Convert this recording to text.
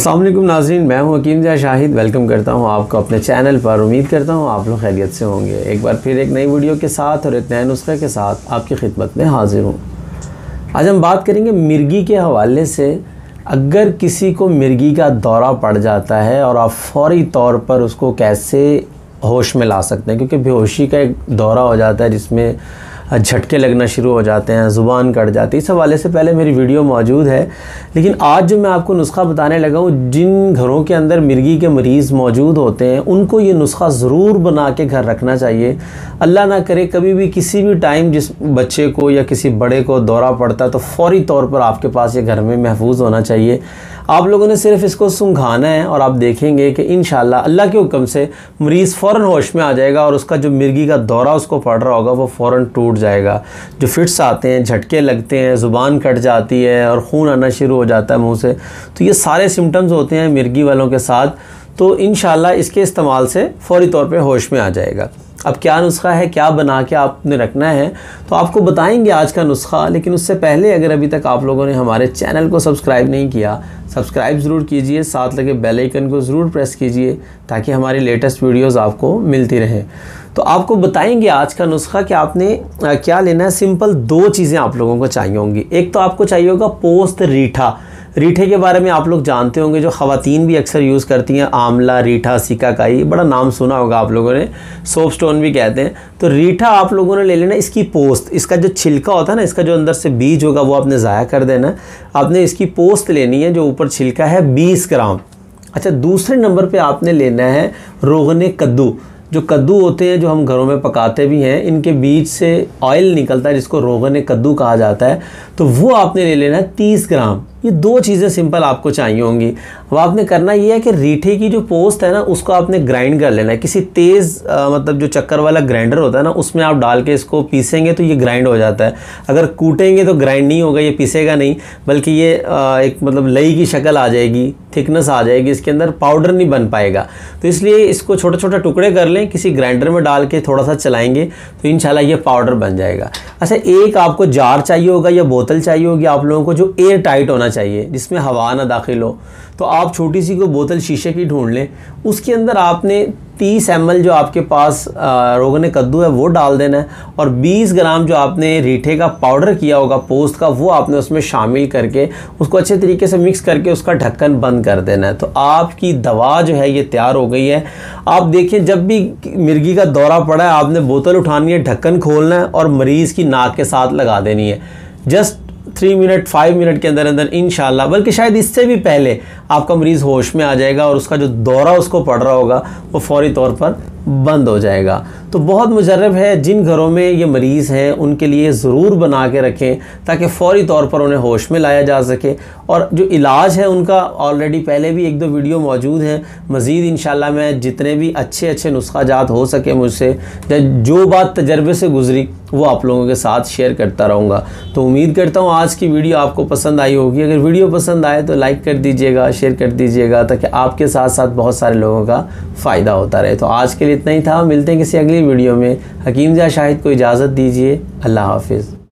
अस्सलाम वालेकुम नाज़रीन, मैं हूं हकीम ज़ा शाहिद। वेलकम करता हूं आपको अपने चैनल पर। उम्मीद करता हूं आप लोग खैरियत से होंगे। एक बार फिर एक नई वीडियो के साथ और एक नए नुस्खे के साथ आपकी खिदमत में हाजिर हूं। आज हम बात करेंगे मिर्गी के हवाले से। अगर किसी को मिर्गी का दौरा पड़ जाता है और आप फ़ौरी तौर पर उसको कैसे होश में ला सकते हैं, क्योंकि बेहोशी का एक दौरा हो जाता है जिसमें झटके लगना शुरू हो जाते हैं, ज़ुबान कट जाती है। इस हवाले से पहले मेरी वीडियो मौजूद है, लेकिन आज जो मैं आपको नुस्खा बताने लगा हूँ, जिन घरों के अंदर मिर्गी के मरीज़ मौजूद होते हैं उनको ये नुस्खा ज़रूर बना के घर रखना चाहिए। अल्लाह ना करे कभी भी किसी भी टाइम जिस बच्चे को या किसी बड़े को दौरा पड़ता है तो फ़ौरी तौर पर आपके पास ये घर में महफूज होना चाहिए। आप लोगों ने सिर्फ इसको सूंघाना है और आप देखेंगे कि इंशाल्लाह अल्लाह के हुक्म से मरीज़ फ़ौरन होश में आ जाएगा और उसका जो मिर्गी का दौरा उसको पड़ रहा होगा वो फ़ौरन टूट जाएगा। जो फिट्स आते हैं, झटके लगते हैं, ज़ुबान कट जाती है और खून आना शुरू हो जाता है मुंह से, तो ये सारे सिम्टम्स होते हैं मिर्गी वालों के साथ। तो इंशाल्लाह इसके इस्तेमाल से फ़ौरी तौर पे होश में आ जाएगा। अब क्या नुस्खा है, क्या बना के आपने रखना है, तो आपको बताएंगे आज का नुस्खा। लेकिन उससे पहले अगर अभी तक आप लोगों ने हमारे चैनल को सब्सक्राइब नहीं किया, सब्सक्राइब ज़रूर कीजिए, साथ लगे बेल आइकन को ज़रूर प्रेस कीजिए ताकि हमारी लेटेस्ट वीडियोज़ आपको मिलती रहें। तो आपको बताएंगे आज का नुस्खा कि आपने क्या लेना है। सिंपल दो चीज़ें आप लोगों को चाहिए होंगी। एक तो आपको चाहिए होगा पोस्त रीठा। रीठे के बारे में आप लोग जानते होंगे, जो ख़वातीन भी अक्सर यूज़ करती हैं। आंवला, रीठा, सिकाकाई, बड़ा नाम सुना होगा आप लोगों ने, सोप स्टोन भी कहते हैं। तो रीठा आप लोगों ने ले लेना। इसकी पोस्त, इसका जो छिलका होता है ना, इसका जो अंदर से बीज होगा वो आपने ज़ाया कर देना। आपने इसकी पोस्त लेनी है, जो ऊपर छिलका है, 20 ग्राम। अच्छा, दूसरे नंबर पर आपने लेना है रोगने कद्दू। जो कद्दू होते हैं जो हम घरों में पकाते भी हैं, इनके बीज से ऑयल निकलता है जिसको रोगन कद्दू कहा जाता है, तो वो आपने ले लेना है 30 ग्राम। ये दो चीज़ें सिंपल आपको चाहिए होंगी। अब आपने करना ये है कि रीठे की जो पोस्ट है ना उसको आपने ग्राइंड कर लेना है। किसी तेज़ मतलब जो चक्कर वाला ग्राइंडर होता है ना, उसमें आप डाल के इसको पीसेंगे तो ये ग्राइंड हो जाता है। अगर कूटेंगे तो ग्राइंड नहीं होगा, ये पीसेगा नहीं, बल्कि ये एक मतलब लई की शक्ल आ जाएगी, थिकनेस आ जाएगी, इसके अंदर पाउडर नहीं बन पाएगा। तो इसलिए इसको छोटे छोटे टुकड़े कर लें, किसी ग्राइंडर में डाल के थोड़ा सा चलाएंगे तो इंशाल्लाह ये पाउडर बन जाएगा। अच्छा, एक आपको जार चाहिए होगा या बोतल चाहिए होगी आप लोगों को, जो एयर टाइट होना चाहिए, जिसमें हवा ना दाखिल हो। तो आप छोटी सी कोई बोतल शीशे की ढूंढ लें, उसके अंदर आपने 30 ml जो आपके पास रोगन कद्दू है वो डाल देना है, और 20 ग्राम जो आपने रीठे का पाउडर किया होगा पोस्त का, वो आपने उसमें शामिल करके उसको अच्छे तरीके से मिक्स करके उसका ढक्कन बंद कर देना है। तो आपकी दवा जो है ये तैयार हो गई है। आप देखिए, जब भी मिर्गी का दौरा पड़ा है आपने बोतल उठानी है, ढक्कन खोलना है और मरीज़ की नाक के साथ लगा देनी है। जस्ट 3 मिनट 5 मिनट के अंदर अंदर इंशाल्लाह, बल्कि शायद इससे भी पहले आपका मरीज़ होश में आ जाएगा और उसका जो दौरा उसको पड़ रहा होगा वो फ़ौरी तौर पर बंद हो जाएगा। तो बहुत मुजर्रब है। जिन घरों में ये मरीज़ हैं उनके लिए ज़रूर बना के रखें ताकि फ़ौरी तौर पर उन्हें होश में लाया जा सके। और जो इलाज है उनका ऑलरेडी पहले भी 1-2 वीडियो मौजूद हैं। मज़ीद इंशाल्लाह मैं जितने भी अच्छे नुस्खा जात हो सके मुझसे, जो बात तजर्बे से गुज़री वो आप लोगों के साथ शेयर करता रहूँगा। तो उम्मीद करता हूँ आज की वीडियो आपको पसंद आई होगी। अगर वीडियो पसंद आए तो लाइक कर दीजिएगा, शेयर कर दीजिएगा, ताकि आपके साथ साथ बहुत सारे लोगों का फ़ायदा होता रहे। तो आज के लिए इतना ही था। मिलते हैं किसी अगली वीडियो में। हकीम ज़ा शाहिद को इजाज़त दीजिए। अल्लाह हाफिज़।